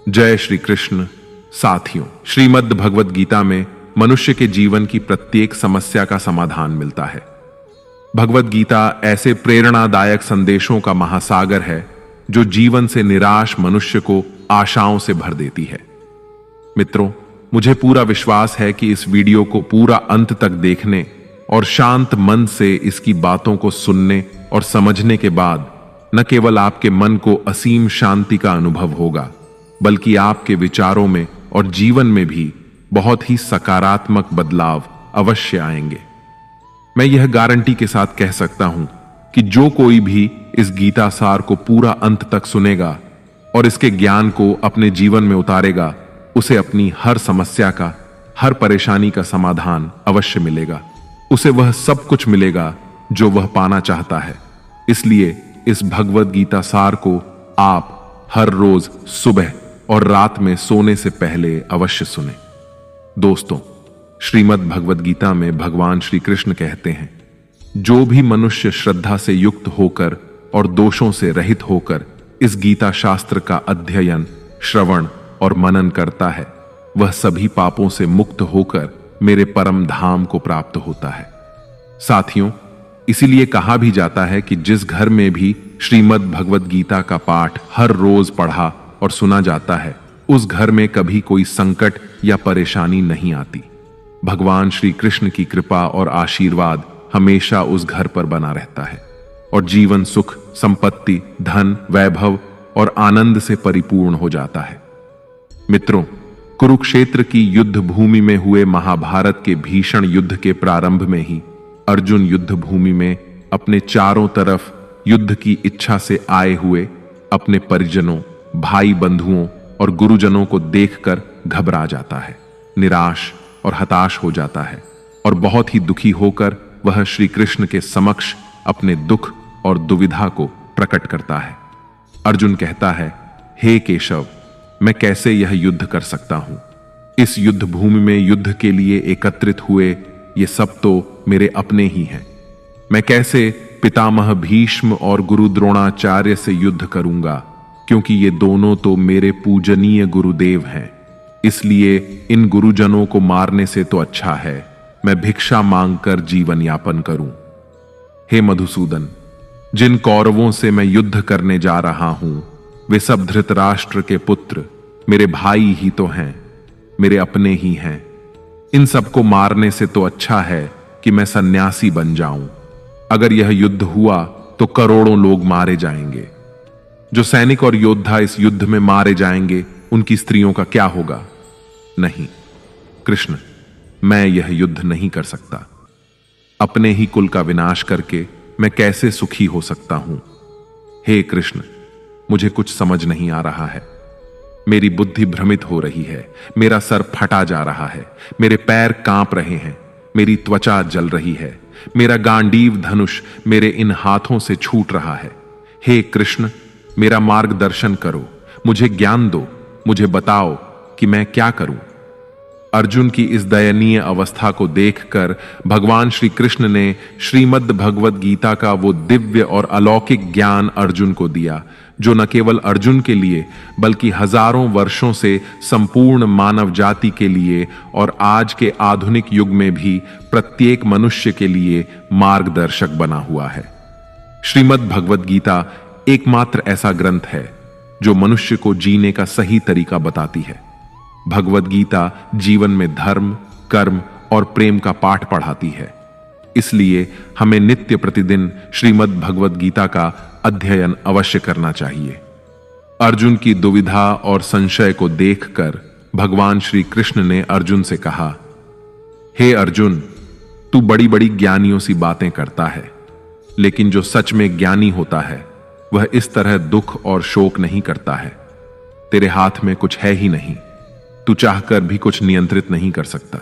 जय श्री कृष्ण। साथियों, श्रीमद् भगवद गीता में मनुष्य के जीवन की प्रत्येक समस्या का समाधान मिलता है। भगवद गीता ऐसे प्रेरणादायक संदेशों का महासागर है जो जीवन से निराश मनुष्य को आशाओं से भर देती है। मित्रों, मुझे पूरा विश्वास है कि इस वीडियो को पूरा अंत तक देखने और शांत मन से इसकी बातों को सुनने और समझने के बाद न केवल आपके मन को असीम शांति का अनुभव होगा, बल्कि आपके विचारों में और जीवन में भी बहुत ही सकारात्मक बदलाव अवश्य आएंगे। मैं यह गारंटी के साथ कह सकता हूं कि जो कोई भी इस गीता सार को पूरा अंत तक सुनेगा और इसके ज्ञान को अपने जीवन में उतारेगा, उसे अपनी हर समस्या का, हर परेशानी का समाधान अवश्य मिलेगा। उसे वह सब कुछ मिलेगा जो वह पाना चाहता है। इसलिए इस भगवद गीता सार को आप हर रोज सुबह और रात में सोने से पहले अवश्य सुने। दोस्तों, श्रीमद् भगवद गीता में भगवान श्री कृष्ण कहते हैं, जो भी मनुष्य श्रद्धा से युक्त होकर और दोषों से रहित होकर इस गीता शास्त्र का अध्ययन, श्रवण और मनन करता है, वह सभी पापों से मुक्त होकर मेरे परम धाम को प्राप्त होता है। साथियों, इसीलिए कहा भी जाता है कि जिस घर में भी श्रीमद् भगवद गीता का पाठ हर रोज पढ़ा और सुना जाता है, उस घर में कभी कोई संकट या परेशानी नहीं आती। भगवान श्री कृष्ण की कृपा और आशीर्वाद हमेशा उस घर पर बना रहता है और जीवन सुख, संपत्ति, धन, वैभव और आनंद से परिपूर्ण हो जाता है। मित्रों, कुरुक्षेत्र की युद्ध भूमि में हुए महाभारत के भीषण युद्ध के प्रारंभ में ही अर्जुन युद्ध भूमि में अपने चारों तरफ युद्ध की इच्छा से आए हुए अपने परिजनों, भाई बंधुओं और गुरुजनों को देखकर घबरा जाता है, निराश और हताश हो जाता है और बहुत ही दुखी होकर वह श्री कृष्ण के समक्ष अपने दुख और दुविधा को प्रकट करता है। अर्जुन कहता है, हे केशव, मैं कैसे यह युद्ध कर सकता हूं? इस युद्ध भूमि में युद्ध के लिए एकत्रित हुए ये सब तो मेरे अपने ही हैं। मैं कैसे पितामह भीष्म और गुरु द्रोणाचार्य से युद्ध करूंगा, क्योंकि ये दोनों तो मेरे पूजनीय गुरुदेव हैं। इसलिए इन गुरुजनों को मारने से तो अच्छा है मैं भिक्षा मांगकर जीवन यापन करूं। हे मधुसूदन, जिन कौरवों से मैं युद्ध करने जा रहा हूं, वे सब धृतराष्ट्र के पुत्र मेरे भाई ही तो हैं, मेरे अपने ही हैं। इन सबको मारने से तो अच्छा है कि मैं सन्यासी बन जाऊं। अगर यह युद्ध हुआ तो करोड़ों लोग मारे जाएंगे। जो सैनिक और योद्धा इस युद्ध में मारे जाएंगे, उनकी स्त्रियों का क्या होगा? नहीं कृष्ण, मैं यह युद्ध नहीं कर सकता। अपने ही कुल का विनाश करके मैं कैसे सुखी हो सकता हूं? हे कृष्ण, मुझे कुछ समझ नहीं आ रहा है। मेरी बुद्धि भ्रमित हो रही है, मेरा सर फटा जा रहा है, मेरे पैर कांप रहे हैं, मेरी त्वचा जल रही है, मेरा गांडीव धनुष मेरे इन हाथों से छूट रहा है। हे कृष्ण, मेरा मार्गदर्शन करो, मुझे ज्ञान दो, मुझे बताओ कि मैं क्या करूं। अर्जुन की इस दयनीय अवस्था को देखकर भगवान श्री कृष्ण ने श्रीमद् भगवद गीता का वो दिव्य और अलौकिक ज्ञान अर्जुन को दिया, जो न केवल अर्जुन के लिए बल्कि हजारों वर्षों से संपूर्ण मानव जाति के लिए और आज के आधुनिक युग में भी प्रत्येक मनुष्य के लिए मार्गदर्शक बना हुआ है। श्रीमद् भगवद गीता एकमात्र ऐसा ग्रंथ है जो मनुष्य को जीने का सही तरीका बताती है। भगवद गीता जीवन में धर्म, कर्म और प्रेम का पाठ पढ़ाती है। इसलिए हमें नित्य प्रतिदिन श्रीमद् भगवद गीता का अध्ययन अवश्य करना चाहिए। अर्जुन की दुविधा और संशय को देखकर भगवान श्री कृष्ण ने अर्जुन से कहा, हे अर्जुन, तू बड़ी बड़ी ज्ञानियों सी बातें करता है, लेकिन जो सच में ज्ञानी होता है वह इस तरह दुख और शोक नहीं करता है। तेरे हाथ में कुछ है ही नहीं, तू चाहकर भी कुछ नियंत्रित नहीं कर सकता।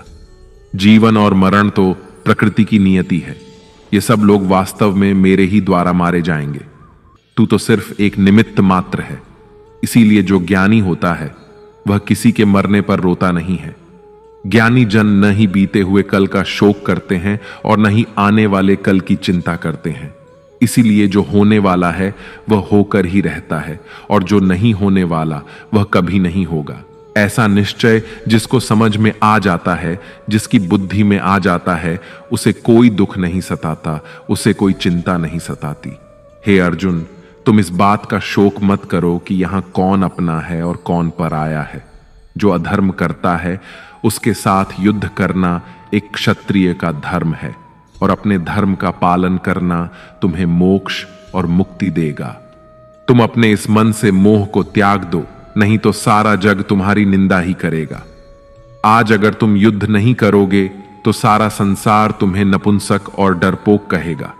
जीवन और मरण तो प्रकृति की नियति है। ये सब लोग वास्तव में मेरे ही द्वारा मारे जाएंगे। तू तो सिर्फ एक निमित्त मात्र है। इसीलिए जो ज्ञानी होता है वह किसी के मरने पर रोता नहीं है। ज्ञानी जन न ही बीते हुए कल का शोक करते हैं और न ही आने वाले कल की चिंता करते हैं। इसीलिए जो होने वाला है वह होकर ही रहता है, और जो नहीं होने वाला वह कभी नहीं होगा। ऐसा निश्चय जिसको समझ में आ जाता है, जिसकी बुद्धि में आ जाता है, उसे कोई दुख नहीं सताता, उसे कोई चिंता नहीं सताती। हे अर्जुन, तुम इस बात का शोक मत करो कि यहां कौन अपना है और कौन पराया है। जो अधर्म करता है उसके साथ युद्ध करना एक क्षत्रिय का धर्म है, और अपने धर्म का पालन करना तुम्हें मोक्ष और मुक्ति देगा। तुम अपने इस मन से मोह को त्याग दो, नहीं तो सारा जग तुम्हारी निंदा ही करेगा। आज अगर तुम युद्ध नहीं करोगे तो सारा संसार तुम्हें नपुंसक और डरपोक कहेगा।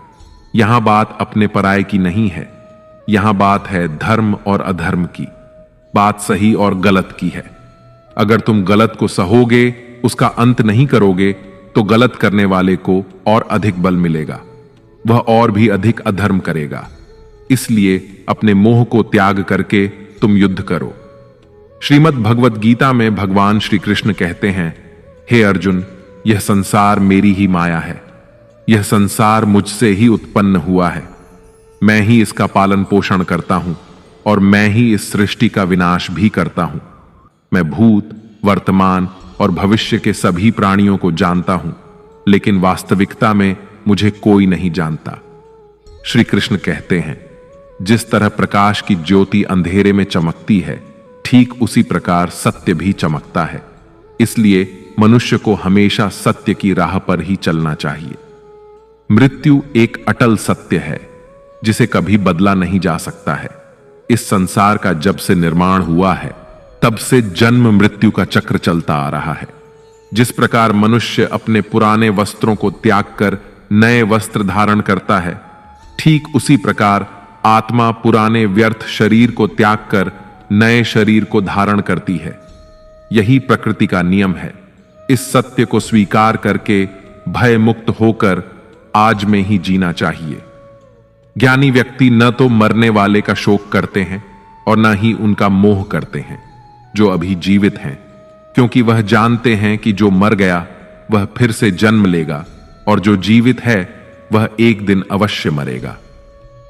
यहां बात अपने पराये की नहीं है, यहां बात है धर्म और अधर्म की, बात सही और गलत की है। अगर तुम गलत को सहोगे, उसका अंत नहीं करोगे, तो गलत करने वाले को और अधिक बल मिलेगा, वह और भी अधिक अधर्म करेगा। इसलिए अपने मोह को त्याग करके तुम युद्ध करो। श्रीमद् भगवद गीता में भगवान श्री कृष्ण कहते हैं, हे अर्जुन, यह संसार मेरी ही माया है, यह संसार मुझसे ही उत्पन्न हुआ है। मैं ही इसका पालन पोषण करता हूं और मैं ही इस सृष्टि का विनाश भी करता हूं। मैं भूत, वर्तमान और भविष्य के सभी प्राणियों को जानता हूं, लेकिन वास्तविकता में मुझे कोई नहीं जानता। श्री कृष्ण कहते हैं, जिस तरह प्रकाश की ज्योति अंधेरे में चमकती है, ठीक उसी प्रकार सत्य भी चमकता है। इसलिए मनुष्य को हमेशा सत्य की राह पर ही चलना चाहिए। मृत्यु एक अटल सत्य है जिसे कभी बदला नहीं जा सकता है। इस संसार का जब से निर्माण हुआ है, तब से जन्म मृत्यु का चक्र चलता आ रहा है। जिस प्रकार मनुष्य अपने पुराने वस्त्रों को त्याग कर नए वस्त्र धारण करता है, ठीक उसी प्रकार आत्मा पुराने व्यर्थ शरीर को त्याग कर नए शरीर को धारण करती है। यही प्रकृति का नियम है। इस सत्य को स्वीकार करके भय मुक्त होकर आज में ही जीना चाहिए। ज्ञानी व्यक्ति न तो मरने वाले का शोक करते हैं और न ही उनका मोह करते हैं जो अभी जीवित हैं, क्योंकि वह जानते हैं कि जो मर गया वह फिर से जन्म लेगा और जो जीवित है वह एक दिन अवश्य मरेगा।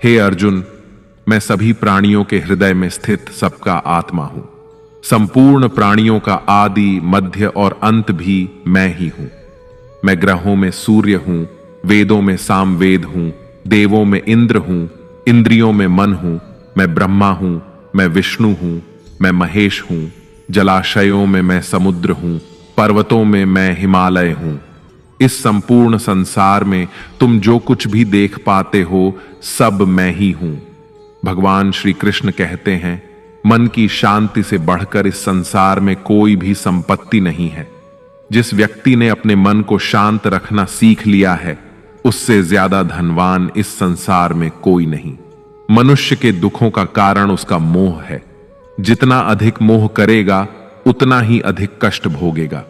हे अर्जुन, मैं सभी प्राणियों के हृदय में स्थित सबका आत्मा हूं। संपूर्ण प्राणियों का आदि, मध्य और अंत भी मैं ही हूं। मैं ग्रहों में सूर्य हूं, वेदों में सामवेद हूं, देवों में इंद्र हूं, इंद्रियों में मन हूं। मैं ब्रह्मा हूं, मैं विष्णु हूं, मैं महेश हूं। जलाशयों में मैं समुद्र हूं, पर्वतों में मैं हिमालय हूं। इस संपूर्ण संसार में तुम जो कुछ भी देख पाते हो, सब मैं ही हूं। भगवान श्री कृष्ण कहते हैं, मन की शांति से बढ़कर इस संसार में कोई भी संपत्ति नहीं है। जिस व्यक्ति ने अपने मन को शांत रखना सीख लिया है, उससे ज्यादा धनवान इस संसार में कोई नहीं। मनुष्य के दुखों का कारण उसका मोह है। जितना अधिक मोह करेगा, उतना ही अधिक कष्ट भोगेगा।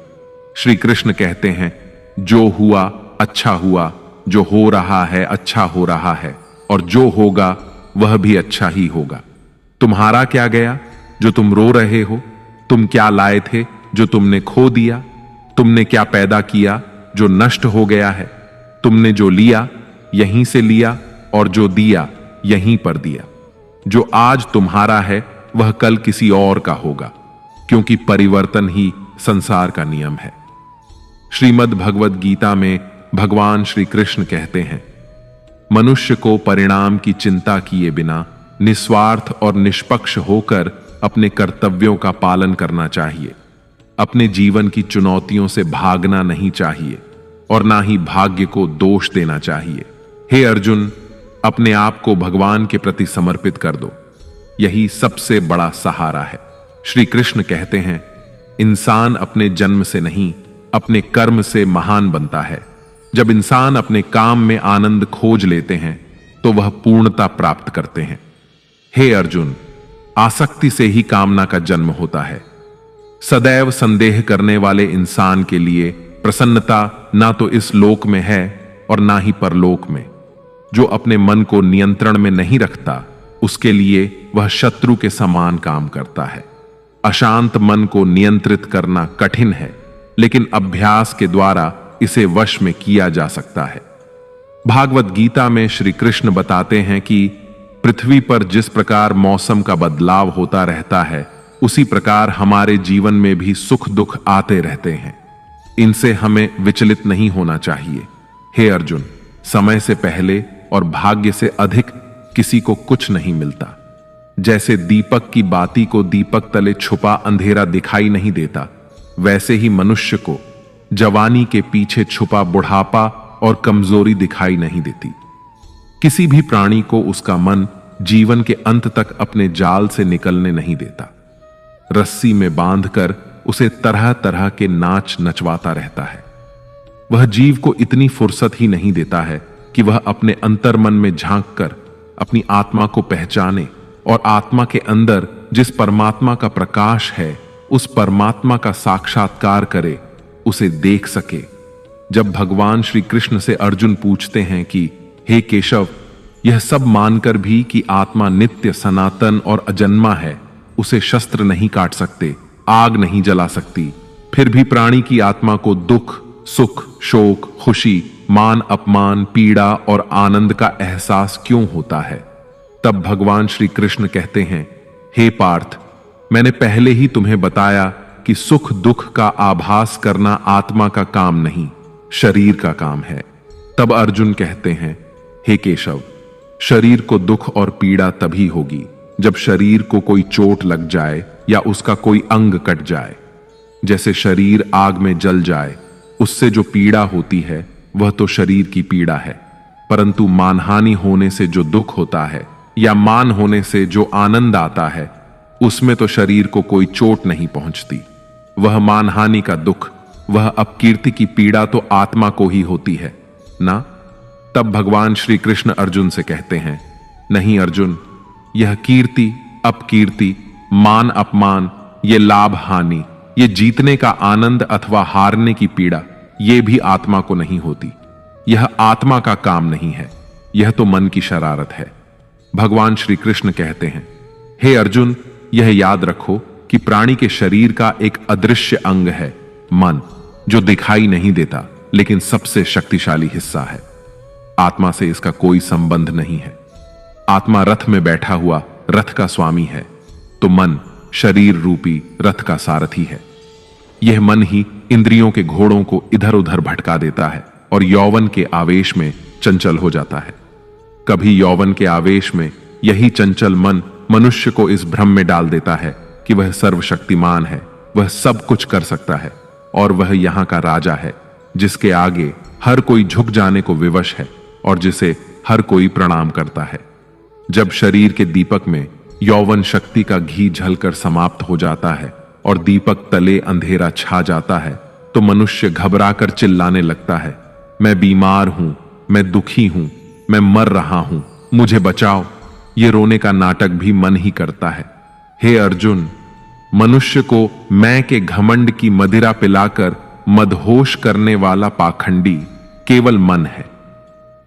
श्री कृष्ण कहते हैं, जो हुआ अच्छा हुआ, जो हो रहा है अच्छा हो रहा है, और जो होगा वह भी अच्छा ही होगा। तुम्हारा क्या गया जो तुम रो रहे हो? तुम क्या लाए थे जो तुमने खो दिया? तुमने क्या पैदा किया जो नष्ट हो गया है? तुमने जो लिया यहीं से लिया, और जो दिया यहीं पर दिया। जो आज तुम्हारा है वह कल किसी और का होगा, क्योंकि परिवर्तन ही संसार का नियम है। श्रीमद् भगवद गीता में भगवान श्री कृष्ण कहते हैं, मनुष्य को परिणाम की चिंता किए बिना निस्वार्थ और निष्पक्ष होकर अपने कर्तव्यों का पालन करना चाहिए। अपने जीवन की चुनौतियों से भागना नहीं चाहिए और ना ही भाग्य को दोष देना चाहिए। हे अर्जुन, अपने आप को भगवान के प्रति समर्पित कर दो, यही सबसे बड़ा सहारा है। श्री कृष्ण कहते हैं, इंसान अपने जन्म से नहीं, अपने कर्म से महान बनता है। जब इंसान अपने काम में आनंद खोज लेते हैं तो वह पूर्णता प्राप्त करते हैं। हे अर्जुन, आसक्ति से ही कामना का जन्म होता है। सदैव संदेह करने वाले इंसान के लिए प्रसन्नता ना तो इस लोक में है और ना ही परलोक में। जो अपने मन को नियंत्रण में नहीं रखता, उसके लिए वह शत्रु के समान काम करता है। अशांत मन को नियंत्रित करना कठिन है, लेकिन अभ्यास के द्वारा इसे वश में किया जा सकता है। भागवत गीता में श्री कृष्ण बताते हैं कि पृथ्वी पर जिस प्रकार मौसम का बदलाव होता रहता है, उसी प्रकार हमारे जीवन में भी सुख दुख आते रहते हैं। इनसे हमें विचलित नहीं होना चाहिए। हे अर्जुन, समय से पहले और भाग्य से अधिक किसी को कुछ नहीं मिलता। जैसे दीपक की बाती को दीपक तले छुपा अंधेरा दिखाई नहीं देता, वैसे ही मनुष्य को जवानी के पीछे छुपा बुढ़ापा और कमजोरी दिखाई नहीं देती। किसी भी प्राणी को उसका मन जीवन के अंत तक अपने जाल से निकलने नहीं देता। रस्सी में बांधकर उसे तरह तरह के नाच नचवाता रहता है। वह जीव को इतनी फुर्सत ही नहीं देता है कि वह अपने अंतर्मन में झांक कर अपनी आत्मा को पहचाने और आत्मा के अंदर जिस परमात्मा का प्रकाश है, उस परमात्मा का साक्षात्कार करे, उसे देख सके। जब भगवान श्री कृष्ण से अर्जुन पूछते हैं कि हे केशव, यह सब मानकर भी कि आत्मा नित्य सनातन और अजन्मा है, उसे शस्त्र नहीं काट सकते, आग नहीं जला सकती, फिर भी प्राणी की आत्मा को दुख, सुख, शोक, खुशी, मान अपमान, पीड़ा और आनंद का एहसास क्यों होता है? तब भगवान श्री कृष्ण कहते हैं, हे पार्थ, मैंने पहले ही तुम्हें बताया कि सुख दुख का आभास करना आत्मा का काम नहीं, शरीर का काम है। तब अर्जुन कहते हैं, हे केशव, शरीर को दुख और पीड़ा तभी होगी जब शरीर को कोई चोट लग जाए या उसका कोई अंग कट जाए। जैसे शरीर आग में जल जाए, उससे जो पीड़ा होती है वह तो शरीर की पीड़ा है, परंतु मानहानि होने से जो दुख होता है या मान होने से जो आनंद आता है, उसमें तो शरीर को कोई चोट नहीं पहुंचती। वह मानहानि का दुख, वह अपकीर्ति की पीड़ा तो आत्मा को ही होती है ना। तब भगवान श्री कृष्ण अर्जुन से कहते हैं, नहीं अर्जुन, यह कीर्ति अपकीर्ति, मान अपमान, ये लाभ हानि, ये जीतने का आनंद अथवा हारने की पीड़ा, ये भी आत्मा को नहीं होती। यह आत्मा का काम नहीं है, यह तो मन की शरारत है। भगवान श्री कृष्ण कहते हैं, हे अर्जुन, यह याद रखो कि प्राणी के शरीर का एक अदृश्य अंग है, मन, जो दिखाई नहीं देता लेकिन सबसे शक्तिशाली हिस्सा है। आत्मा से इसका कोई संबंध नहीं है। आत्मा रथ में बैठा हुआ रथ का स्वामी है, तो मन शरीर रूपी रथ का सारथी है। यह मन ही इंद्रियों के घोड़ों को इधर उधर भटका देता है और यौवन के आवेश में चंचल हो जाता है। कभी यौवन के आवेश में यही चंचल मन मनुष्य को इस भ्रम में डाल देता है कि वह सर्वशक्तिमान है, वह सब कुछ कर सकता है और वह यहां का राजा है, जिसके आगे हर कोई झुक जाने को विवश है और जिसे हर कोई प्रणाम करता है। जब शरीर के दीपक में यौवन शक्ति का घी झलकर समाप्त हो जाता है और दीपक तले अंधेरा छा जाता है, तो मनुष्य घबराकर चिल्लाने लगता है, मैं बीमार हूं, मैं दुखी हूं, मैं मर रहा हूं, मुझे बचाओ। ये रोने का नाटक भी मन ही करता है। हे अर्जुन, मनुष्य को मैं के घमंड की मदिरा पिलाकर मदहोश करने वाला पाखंडी केवल मन है।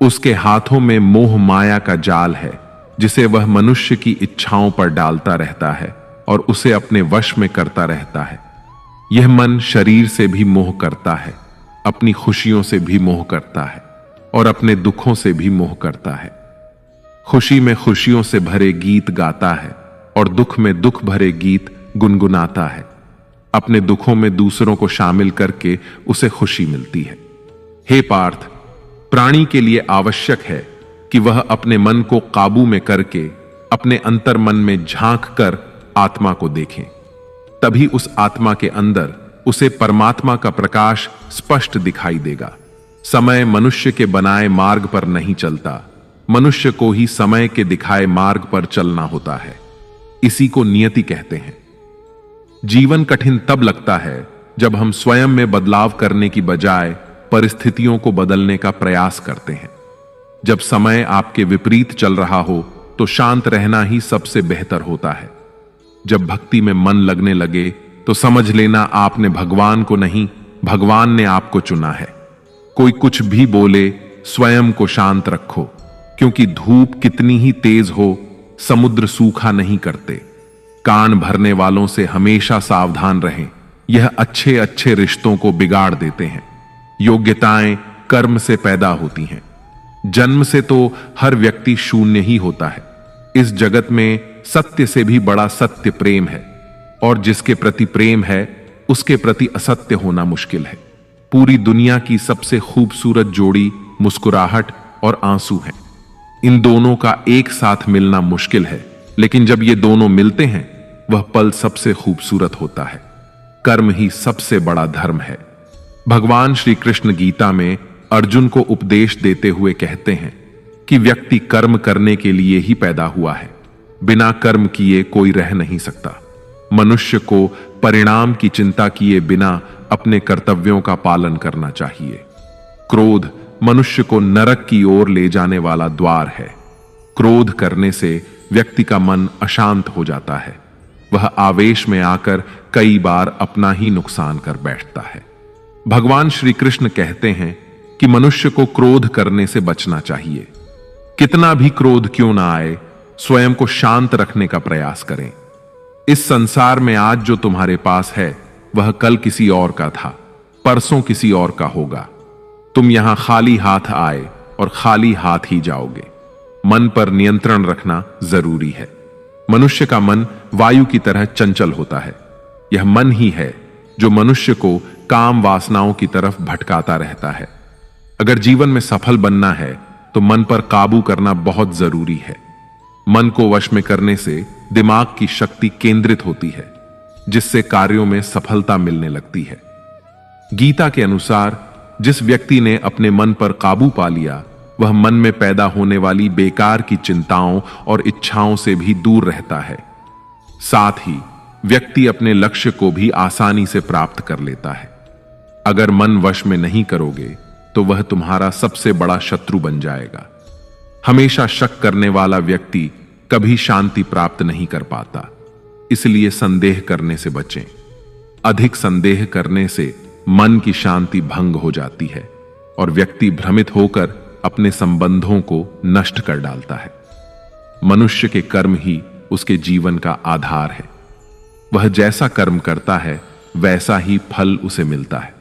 उसके हाथों में मोह माया का जाल है, जिसे वह मनुष्य की इच्छाओं पर डालता रहता है और उसे अपने वश में करता रहता है। यह मन शरीर से भी मोह करता है, अपनी खुशियों से भी मोह करता है और अपने दुखों से भी मोह करता है। खुशी में खुशियों से भरे गीत गाता है और दुख में दुख भरे गीत गुनगुनाता है। अपने दुखों में दूसरों को शामिल करके उसे खुशी मिलती है। हे पार्थ, प्राणी के लिए आवश्यक है कि वह अपने मन को काबू में करके अपने अंतर मन में झांक कर आत्मा को देखें। तभी उस आत्मा के अंदर उसे परमात्मा का प्रकाश स्पष्ट दिखाई देगा। समय मनुष्य के बनाए मार्ग पर नहीं चलता, मनुष्य को ही समय के दिखाए मार्ग पर चलना होता है। इसी को नियति कहते हैं। जीवन कठिन तब लगता है जब हम स्वयं में बदलाव करने की बजाय परिस्थितियों को बदलने का प्रयास करते हैं। जब समय आपके विपरीत चल रहा हो तो शांत रहना ही सबसे बेहतर होता है। जब भक्ति में मन लगने लगे तो समझ लेना आपने भगवान को नहीं, भगवान ने आपको चुना है। कोई कुछ भी बोले, स्वयं को शांत रखो, क्योंकि धूप कितनी ही तेज हो, समुद्र सूखा नहीं करते। कान भरने वालों से हमेशा सावधान रहें, यह अच्छे अच्छे रिश्तों को बिगाड़ देते हैं। योग्यताएं कर्म से पैदा होती हैं। जन्म से तो हर व्यक्ति शून्य ही होता है। इस जगत में सत्य से भी बड़ा सत्य प्रेम है, और जिसके प्रति प्रेम है उसके प्रति असत्य होना मुश्किल है। पूरी दुनिया की सबसे खूबसूरत जोड़ी मुस्कुराहट और आंसू है। इन दोनों का एक साथ मिलना मुश्किल है, लेकिन जब ये दोनों मिलते हैं वह पल सबसे खूबसूरत होता है। कर्म ही सबसे बड़ा धर्म है। भगवान श्री कृष्ण गीता में अर्जुन को उपदेश देते हुए कहते हैं कि व्यक्ति कर्म करने के लिए ही पैदा हुआ है। बिना कर्म किए कोई रह नहीं सकता। मनुष्य को परिणाम की चिंता किए बिना अपने कर्तव्यों का पालन करना चाहिए। क्रोध मनुष्य को नरक की ओर ले जाने वाला द्वार है। क्रोध करने से व्यक्ति का मन अशांत हो जाता है। वह आवेश में आकर कई बार अपना ही नुकसान कर बैठता है। भगवान श्री कृष्ण कहते हैं कि मनुष्य को क्रोध करने से बचना चाहिए। कितना भी क्रोध क्यों ना आए, स्वयं को शांत रखने का प्रयास करें। इस संसार में आज जो तुम्हारे पास है वह कल किसी और का था, परसों किसी और का होगा। तुम यहां खाली हाथ आए और खाली हाथ ही जाओगे। मन पर नियंत्रण रखना जरूरी है। मनुष्य का मन वायु की तरह चंचल होता है। यह मन ही है जो मनुष्य को काम वासनाओं की तरफ भटकाता रहता है। अगर जीवन में सफल बनना है तो मन पर काबू करना बहुत जरूरी है। मन को वश में करने से दिमाग की शक्ति केंद्रित होती है, जिससे कार्यों में सफलता मिलने लगती है। गीता के अनुसार जिस व्यक्ति ने अपने मन पर काबू पा लिया वह मन में पैदा होने वाली बेकार की चिंताओं और इच्छाओं से भी दूर रहता है। साथ ही व्यक्ति अपने लक्ष्य को भी आसानी से प्राप्त कर लेता है। अगर मन वश में नहीं करोगे तो वह तुम्हारा सबसे बड़ा शत्रु बन जाएगा। हमेशा शक करने वाला व्यक्ति कभी शांति प्राप्त नहीं कर पाता। इसलिए संदेह करने से बचें। अधिक संदेह करने से मन की शांति भंग हो जाती है और व्यक्ति भ्रमित होकर अपने संबंधों को नष्ट कर डालता है। मनुष्य के कर्म ही उसके जीवन का आधार है। वह जैसा कर्म करता है वैसा ही फल उसे मिलता है।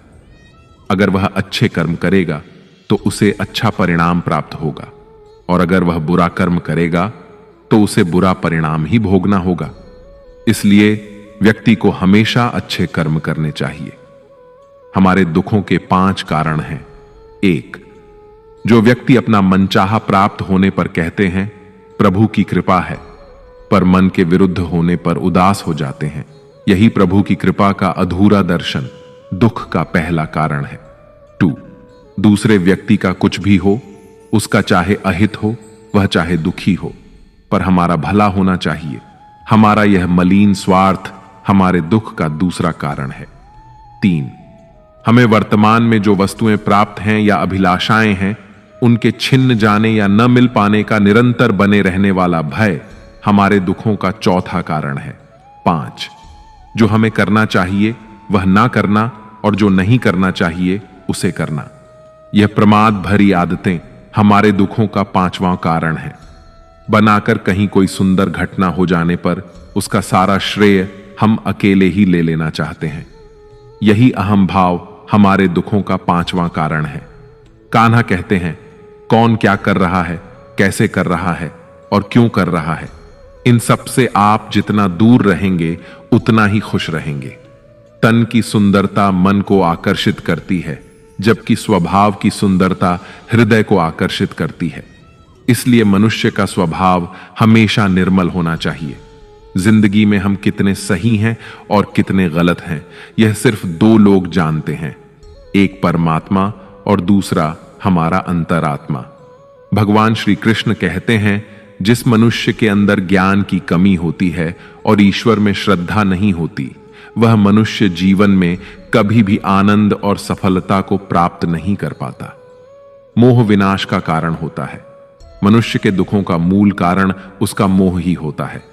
अगर वह अच्छे कर्म करेगा तो उसे अच्छा परिणाम प्राप्त होगा, और अगर वह बुरा कर्म करेगा तो उसे बुरा परिणाम ही भोगना होगा। इसलिए व्यक्ति को हमेशा अच्छे कर्म करने चाहिए। हमारे दुखों के 5 कारण हैं। 1. जो व्यक्ति अपना मनचाहा प्राप्त होने पर कहते हैं प्रभु की कृपा है, पर मन के विरुद्ध होने पर उदास हो जाते हैं, यही प्रभु की कृपा का अधूरा दर्शन दुख का पहला कारण है। 2. दूसरे व्यक्ति का कुछ भी हो, उसका चाहे अहित हो वह चाहे दुखी हो, पर हमारा भला होना चाहिए। हमारा यह मलिन स्वार्थ हमारे दुख का दूसरा कारण है। 3. हमें वर्तमान में जो वस्तुएं प्राप्त हैं या अभिलाषाएं हैं उनके छिन्न जाने या न मिल पाने का निरंतर बने रहने वाला भय हमारे दुखों का चौथा कारण है। 5. जो हमें करना चाहिए वह ना करना और जो नहीं करना चाहिए उसे करना। यह प्रमाद भरी आदतें हमारे दुखों का 5वां कारण है। बनाकर कहीं कोई सुंदर घटना हो जाने पर उसका सारा श्रेय हम अकेले ही ले लेना चाहते हैं। यही अहम भाव हमारे दुखों का 5वां कारण है। कान्हा कहते हैं कौन क्या कर रहा है, कैसे कर रहा है और क्यों कर रहा है, इन सब से आप जितना दूर रहेंगे उतना ही खुश रहेंगे। तन की सुंदरता मन को आकर्षित करती है, जबकि स्वभाव की सुंदरता हृदय को आकर्षित करती है। इसलिए मनुष्य का स्वभाव हमेशा निर्मल होना चाहिए। जिंदगी में हम कितने सही हैं और कितने गलत हैं यह सिर्फ 2 लोग जानते हैं, एक परमात्मा और दूसरा हमारा अंतरात्मा। भगवान श्री कृष्ण कहते हैं जिस मनुष्य के अंदर ज्ञान की कमी होती है और ईश्वर में श्रद्धा नहीं होती वह मनुष्य जीवन में कभी भी आनंद और सफलता को प्राप्त नहीं कर पाता। मोह विनाश का कारण होता है। मनुष्य के दुखों का मूल कारण उसका मोह ही होता है।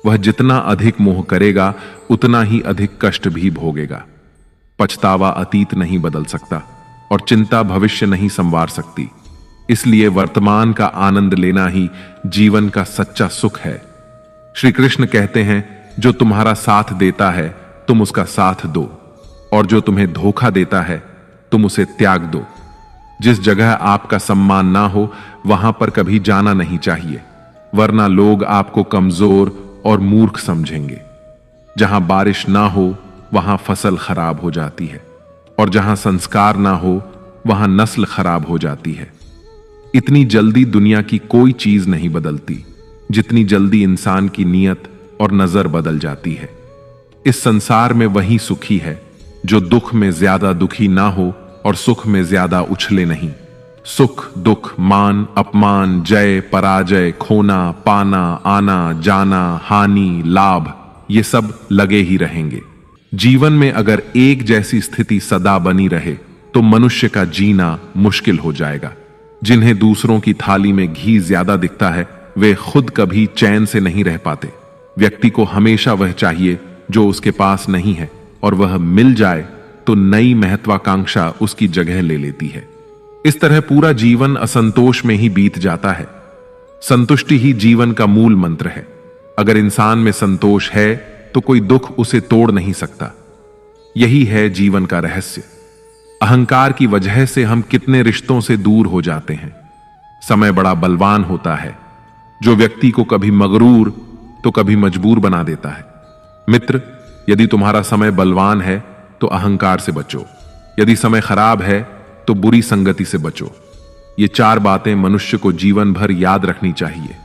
वह जितना अधिक मोह करेगा उतना ही अधिक कष्ट भी भोगेगा। पछतावा अतीत नहीं बदल सकता और चिंता भविष्य नहीं संवार सकती। इसलिए वर्तमान का आनंद लेना ही जीवन का सच्चा सुख है। श्री कृष्ण कहते हैं जो तुम्हारा साथ देता है तुम उसका साथ दो, और जो तुम्हें धोखा देता है तुम उसे त्याग दो। जिस जगह आपका सम्मान ना हो वहां पर कभी जाना नहीं चाहिए, वरना लोग आपको कमजोर और मूर्ख समझेंगे। जहां बारिश ना हो वहां फसल खराब हो जाती है, और जहां संस्कार ना हो वहां नस्ल खराब हो जाती है। इतनी जल्दी दुनिया की कोई चीज नहीं बदलती जितनी जल्दी इंसान की नीयत और नजर बदल जाती है। इस संसार में वही सुखी है जो दुख में ज्यादा दुखी ना हो और सुख में ज्यादा उछले नहीं। सुख दुख, मान अपमान, जय पराजय, खोना पाना, आना जाना, हानि लाभ, ये सब लगे ही रहेंगे। जीवन में अगर एक जैसी स्थिति सदा बनी रहे तो मनुष्य का जीना मुश्किल हो जाएगा। जिन्हें दूसरों की थाली में घी ज्यादा दिखता है वे खुद कभी चैन से नहीं रह पाते। व्यक्ति को हमेशा वह चाहिए जो उसके पास नहीं है, और वह मिल जाए तो नई महत्वाकांक्षा उसकी जगह ले लेती है। इस तरह पूरा जीवन असंतोष में ही बीत जाता है। संतुष्टि ही जीवन का मूल मंत्र है। अगर इंसान में संतोष है तो कोई दुख उसे तोड़ नहीं सकता। यही है जीवन का रहस्य। अहंकार की वजह से हम कितने रिश्तों से दूर हो जाते हैं। समय बड़ा बलवान होता है जो व्यक्ति को कभी मगरूर तो कभी मजबूर बना देता है। मित्र, यदि तुम्हारा समय बलवान है तो अहंकार से बचो, यदि समय खराब है तो बुरी संगति से बचो। ये 4 बातें मनुष्य को जीवन भर याद रखनी चाहिए।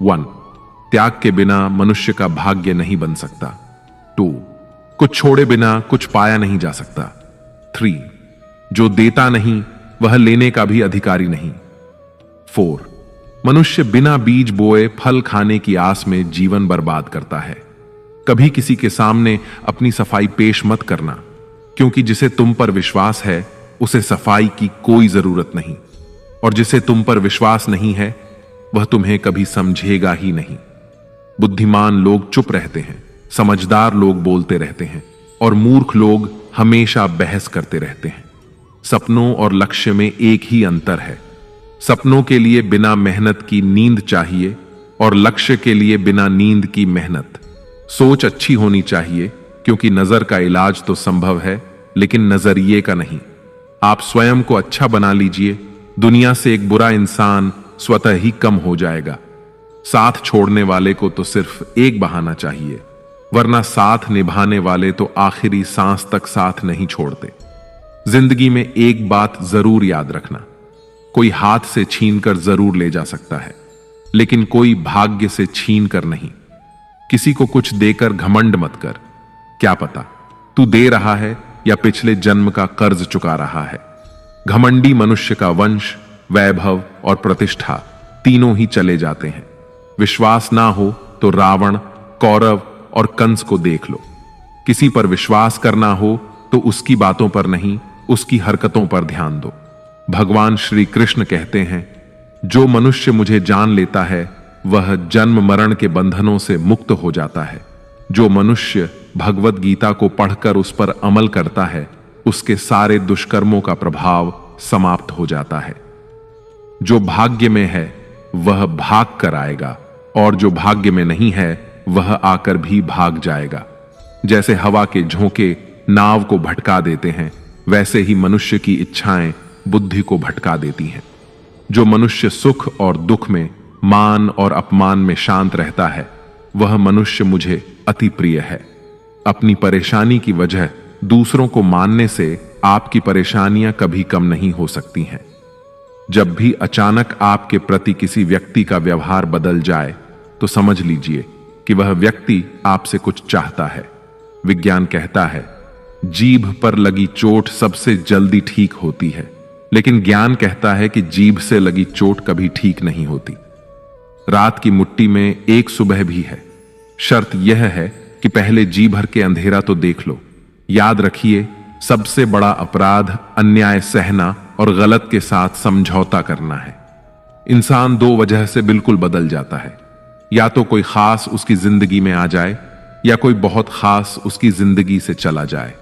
1. त्याग के बिना मनुष्य का भाग्य नहीं बन सकता। 2. कुछ छोड़े बिना कुछ पाया नहीं जा सकता। 3. जो देता नहीं वह लेने का भी अधिकारी नहीं। 4. मनुष्य बिना बीज बोए फल खाने की आस में जीवन बर्बाद करता है। कभी किसी के सामने अपनी सफाई पेश मत करना, क्योंकि जिसे तुम पर विश्वास है उसे सफाई की कोई जरूरत नहीं, और जिसे तुम पर विश्वास नहीं है वह तुम्हें कभी समझेगा ही नहीं। बुद्धिमान लोग चुप रहते हैं, समझदार लोग बोलते रहते हैं, और मूर्ख लोग हमेशा बहस करते रहते हैं। सपनों और लक्ष्य में एक ही अंतर है। सपनों के लिए बिना मेहनत की नींद चाहिए, और लक्ष्य के लिए बिना नींद की मेहनत। सोच अच्छी होनी चाहिए, क्योंकि नजर का इलाज तो संभव है लेकिन नजरिए का नहीं। आप स्वयं को अच्छा बना लीजिए, दुनिया से एक बुरा इंसान स्वतः ही कम हो जाएगा। साथ छोड़ने वाले को तो सिर्फ एक बहाना चाहिए, वरना साथ निभाने वाले तो आखिरी सांस तक साथ नहीं छोड़ते। जिंदगी में एक बात जरूर याद रखना, कोई हाथ से छीनकर जरूर ले जा सकता है, लेकिन कोई भाग्य से छीन कर नहीं। किसी को कुछ देकर घमंड मत कर, क्या पता तू दे रहा है या पिछले जन्म का कर्ज चुका रहा है। घमंडी मनुष्य का वंश, वैभव और प्रतिष्ठा तीनों ही चले जाते हैं। विश्वास ना हो तो रावण, कौरव और कंस को देख लो। किसी पर विश्वास करना हो तो उसकी बातों पर नहीं, उसकी हरकतों पर ध्यान दो। भगवान श्री कृष्ण कहते हैं, जो मनुष्य मुझे जान लेता है वह जन्म मरण के बंधनों से मुक्त हो जाता है। जो मनुष्य भगवत गीता को पढ़कर उस पर अमल करता है उसके सारे दुष्कर्मों का प्रभाव समाप्त हो जाता है। जो भाग्य में है वह भाग कर आएगा, और जो भाग्य में नहीं है वह आकर भी भाग जाएगा। जैसे हवा के झोंके नाव को भटका देते हैं, वैसे ही मनुष्य की इच्छाएं बुद्धि को भटका देती हैं। जो मनुष्य सुख और दुख में, मान और अपमान में शांत रहता है वह मनुष्य मुझे अति प्रिय है। अपनी परेशानी की वजह दूसरों को मानने से आपकी परेशानियां कभी कम नहीं हो सकती हैं। जब भी अचानक आपके प्रति किसी व्यक्ति का व्यवहार बदल जाए तो समझ लीजिए कि वह व्यक्ति आपसे कुछ चाहता है। विज्ञान कहता है, जीभ पर लगी चोट सबसे जल्दी ठीक होती है, लेकिन ज्ञान कहता है कि जीभ से लगी चोट कभी ठीक नहीं होती। रात की मुट्ठी में एक सुबह भी है। शर्त यह है कि पहले जी भर के अंधेरा तो देख लो। याद रखिए, सबसे बड़ा अपराध अन्याय सहना और गलत के साथ समझौता करना है। इंसान 2 वजह से बिल्कुल बदल जाता है, या तो कोई खास उसकी जिंदगी में आ जाए या कोई बहुत खास उसकी जिंदगी से चला जाए।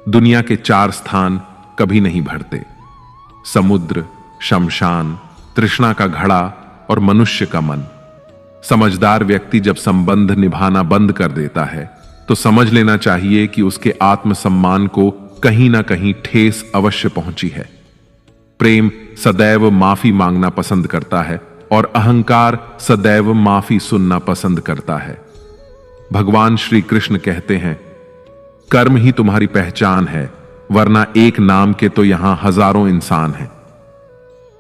दुनिया के 4 स्थान कभी नहीं भरते: समुद्र, शमशान, तृष्णा का घड़ा और मनुष्य का मन। समझदार व्यक्ति जब संबंध निभाना बंद कर देता है तो समझ लेना चाहिए कि उसके आत्मसम्मान को कहीं ना कहीं ठेस अवश्य पहुंची है। प्रेम सदैव माफी मांगना पसंद करता है और अहंकार सदैव माफी सुनना पसंद करता है। भगवान श्री कृष्ण कहते हैं, कर्म ही तुम्हारी पहचान है, वरना एक नाम के तो यहां हजारों इंसान हैं।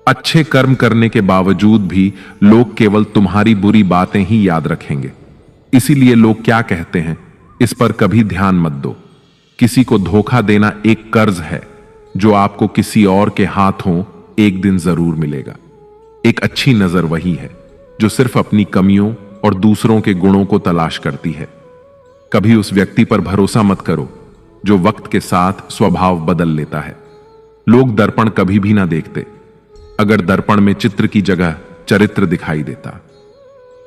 अच्छे कर्म करने के बावजूद भी लोग केवल तुम्हारी बुरी बातें ही याद रखेंगे। इसीलिए लोग क्या कहते हैं, इस पर कभी ध्यान मत दो। किसी को धोखा देना एक कर्ज है जो आपको किसी और के हाथों एक दिन जरूर मिलेगा। एक अच्छी नजर वही है जो सिर्फ अपनी कमियों और दूसरों के गुणों को तलाश करती है। कभी उस व्यक्ति पर भरोसा मत करो जो वक्त के साथ स्वभाव बदल लेता है। लोग दर्पण कभी भी ना देखते, अगर दर्पण में चित्र की जगह चरित्र दिखाई देता।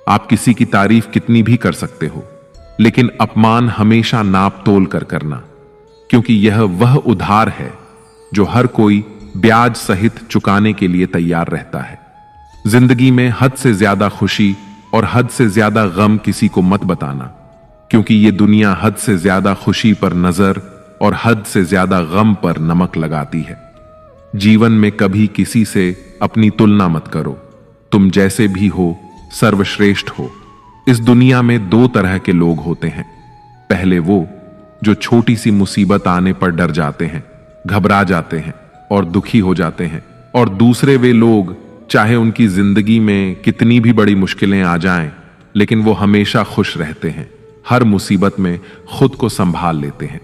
आप किसी की तारीफ कितनी भी कर सकते हो, लेकिन अपमान हमेशा नाप तोल कर करना, क्योंकि यह वह उधार है जो हर कोई ब्याज सहित चुकाने के लिए तैयार रहता है। जिंदगी में हद से ज्यादा खुशी और हद से ज्यादा गम किसी को मत बताना, क्योंकि यह दुनिया हद से ज्यादा खुशी पर नजर और हद से ज्यादा गम पर नमक लगाती है। जीवन में कभी किसी से अपनी तुलना मत करो। तुम जैसे भी हो सर्वश्रेष्ठ हो। इस दुनिया में दो तरह के लोग होते हैं। पहले वो जो छोटी सी मुसीबत आने पर डर जाते हैं, घबरा जाते हैं और दुखी हो जाते हैं, और दूसरे वे लोग चाहे उनकी जिंदगी में कितनी भी बड़ी मुश्किलें आ जाएं, लेकिन वो हमेशा खुश रहते हैं, हर मुसीबत में खुद को संभाल लेते हैं।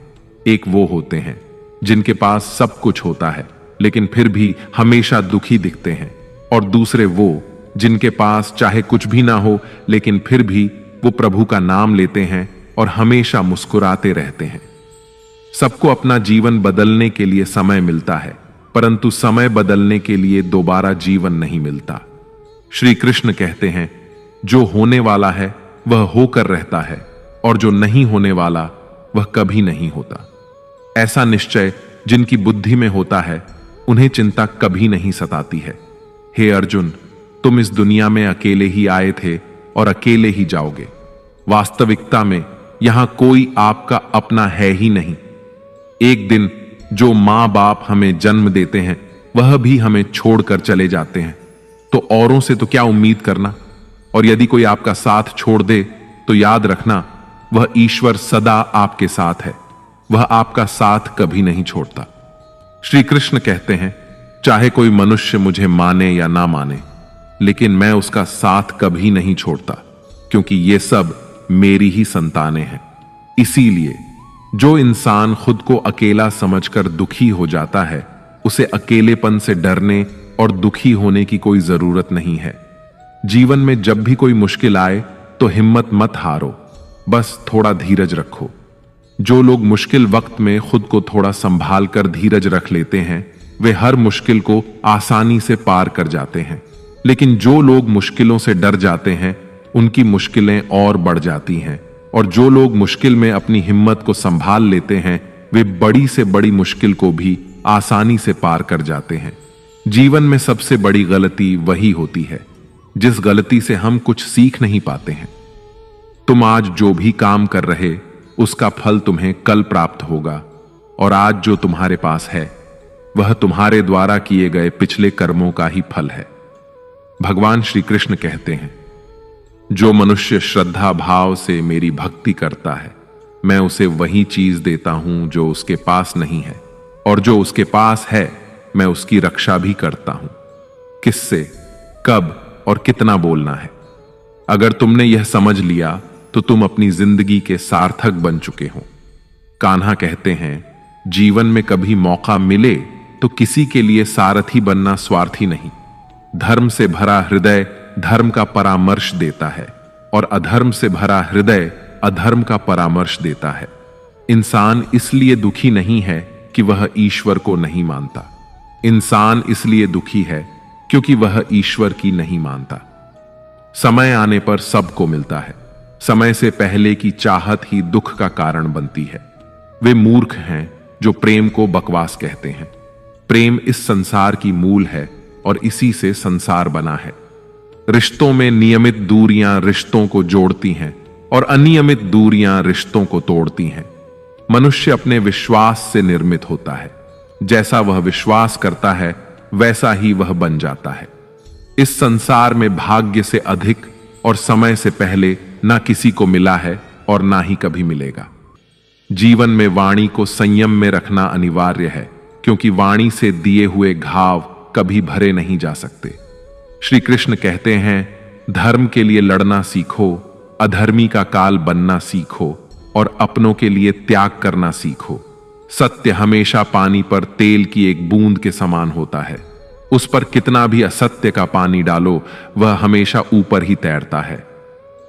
एक वो होते हैं जिनके पास सब कुछ होता है लेकिन फिर भी हमेशा दुखी दिखते हैं, और दूसरे वो जिनके पास चाहे कुछ भी ना हो लेकिन फिर भी वो प्रभु का नाम लेते हैं और हमेशा मुस्कुराते रहते हैं। सबको अपना जीवन बदलने के लिए समय मिलता है, परंतु समय बदलने के लिए दोबारा जीवन नहीं मिलता। श्री कृष्ण कहते हैं, जो होने वाला है वह होकर रहता है और जो नहीं होने वाला वह कभी नहीं होता। ऐसा निश्चय जिनकी बुद्धि में होता है उन्हें चिंता कभी नहीं सताती है। हे अर्जुन, तुम इस दुनिया में अकेले ही आए थे और अकेले ही जाओगे। वास्तविकता में यहां कोई आपका अपना है ही नहीं। एक दिन जो मां बाप हमें जन्म देते हैं वह भी हमें छोड़कर चले जाते हैं, तो औरों से तो क्या उम्मीद करना। और यदि कोई आपका साथ छोड़ दे तो याद रखना, वह ईश्वर सदा आपके साथ है, वह आपका साथ कभी नहीं छोड़ता। श्री कृष्ण कहते हैं, चाहे कोई मनुष्य मुझे माने या ना माने, लेकिन मैं उसका साथ कभी नहीं छोड़ता, क्योंकि ये सब मेरी ही संतानें हैं। इसीलिए जो इंसान खुद को अकेला समझकर दुखी हो जाता है, उसे अकेलेपन से डरने और दुखी होने की कोई जरूरत नहीं है। जीवन में जब भी कोई मुश्किल आए तो हिम्मत मत हारो, बस थोड़ा धीरज रखो। जो लोग मुश्किल वक्त में खुद को थोड़ा संभाल कर धीरज रख लेते हैं, वे हर मुश्किल को आसानी से पार कर जाते हैं। लेकिन जो लोग मुश्किलों से डर जाते हैं, उनकी मुश्किलें और बढ़ जाती हैं। और जो लोग मुश्किल में अपनी हिम्मत को संभाल लेते हैं, वे बड़ी से बड़ी मुश्किल को भी आसानी से पार कर जाते हैं। जीवन में सबसे बड़ी गलती वही होती है जिस गलती से हम कुछ सीख नहीं पाते हैं। तुम आज जो भी काम कर रहे, उसका फल तुम्हें कल प्राप्त होगा, और आज जो तुम्हारे पास है वह तुम्हारे द्वारा किए गए पिछले कर्मों का ही फल है। भगवान श्री कृष्ण कहते हैं, जो मनुष्य श्रद्धा भाव से मेरी भक्ति करता है, मैं उसे वही चीज देता हूं जो उसके पास नहीं है, और जो उसके पास है मैं उसकी रक्षा भी करता हूं। किससे, कब और कितना बोलना है। अगर तुमने यह समझ लिया तो तुम अपनी जिंदगी के सार्थक बन चुके हो। कान्हा कहते हैं, जीवन में कभी मौका मिले तो किसी के लिए सारथी बनना स्वार्थी नहीं। धर्म से भरा हृदय धर्म का परामर्श देता है, और अधर्म से भरा हृदय अधर्म का परामर्श देता है। इंसान इसलिए दुखी नहीं है कि वह ईश्वर को नहीं मानता। इंसान इसलिए दुखी है क्योंकि वह ईश्वर की नहीं मानता। समय आने पर सबको मिलता है। समय से पहले की चाहत ही दुख का कारण बनती है। वे मूर्ख हैं जो प्रेम को बकवास कहते हैं। प्रेम इस संसार की मूल है और इसी से संसार बना है। रिश्तों में नियमित दूरियां रिश्तों को जोड़ती हैं और अनियमित दूरियां रिश्तों को तोड़ती हैं। मनुष्य अपने विश्वास से निर्मित होता है। जैसा वह विश्वास करता है वैसा ही वह बन जाता है। इस संसार में भाग्य से अधिक और समय से पहले ना किसी को मिला है और ना ही कभी मिलेगा। जीवन में वाणी को संयम में रखना अनिवार्य है, क्योंकि वाणी से दिए हुए घाव कभी भरे नहीं जा सकते। श्री कृष्ण कहते हैं, धर्म के लिए लड़ना सीखो, अधर्मी का काल बनना सीखो और अपनों के लिए त्याग करना सीखो। सत्य हमेशा पानी पर तेल की एक बूंद के समान होता है। उस पर कितना भी असत्य का पानी डालो, वह हमेशा ऊपर ही तैरता है।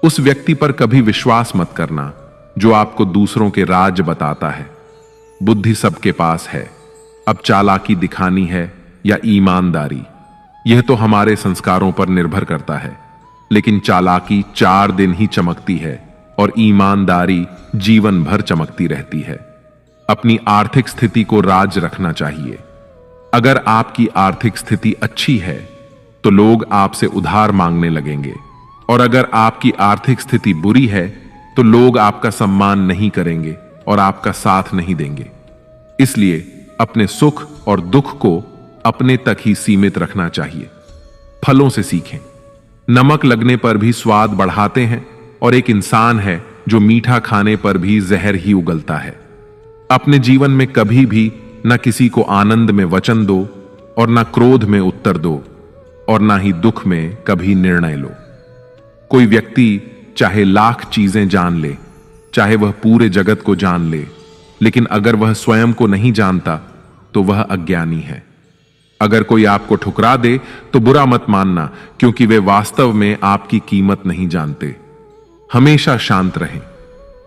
उस व्यक्ति पर कभी विश्वास मत करना जो आपको दूसरों के राज बताता है। बुद्धि सबके पास है, अब चालाकी दिखानी है या ईमानदारी, यह तो हमारे संस्कारों पर निर्भर करता है। लेकिन चालाकी 4 दिन ही चमकती है और ईमानदारी जीवन भर चमकती रहती है। अपनी आर्थिक स्थिति को राज रखना चाहिए। अगर आपकी आर्थिक स्थिति अच्छी है तो लोग आपसे उधार मांगने लगेंगे, और अगर आपकी आर्थिक स्थिति बुरी है तो लोग आपका सम्मान नहीं करेंगे और आपका साथ नहीं देंगे। इसलिए अपने सुख और दुख को अपने तक ही सीमित रखना चाहिए। फलों से सीखें। नमक लगने पर भी स्वाद बढ़ाते हैं, और एक इंसान है जो मीठा खाने पर भी जहर ही उगलता है। अपने जीवन में कभी भी न किसी को आनंद में वचन दो और न क्रोध में उत्तर दो, और न ही दुख में कभी निर्णय लो। कोई व्यक्ति चाहे लाख चीजें जान ले, चाहे वह पूरे जगत को जान ले, लेकिन अगर वह स्वयं को नहीं जानता तो वह अज्ञानी है। अगर कोई आपको ठुकरा दे तो बुरा मत मानना, क्योंकि वे वास्तव में आपकी कीमत नहीं जानते। हमेशा शांत रहें।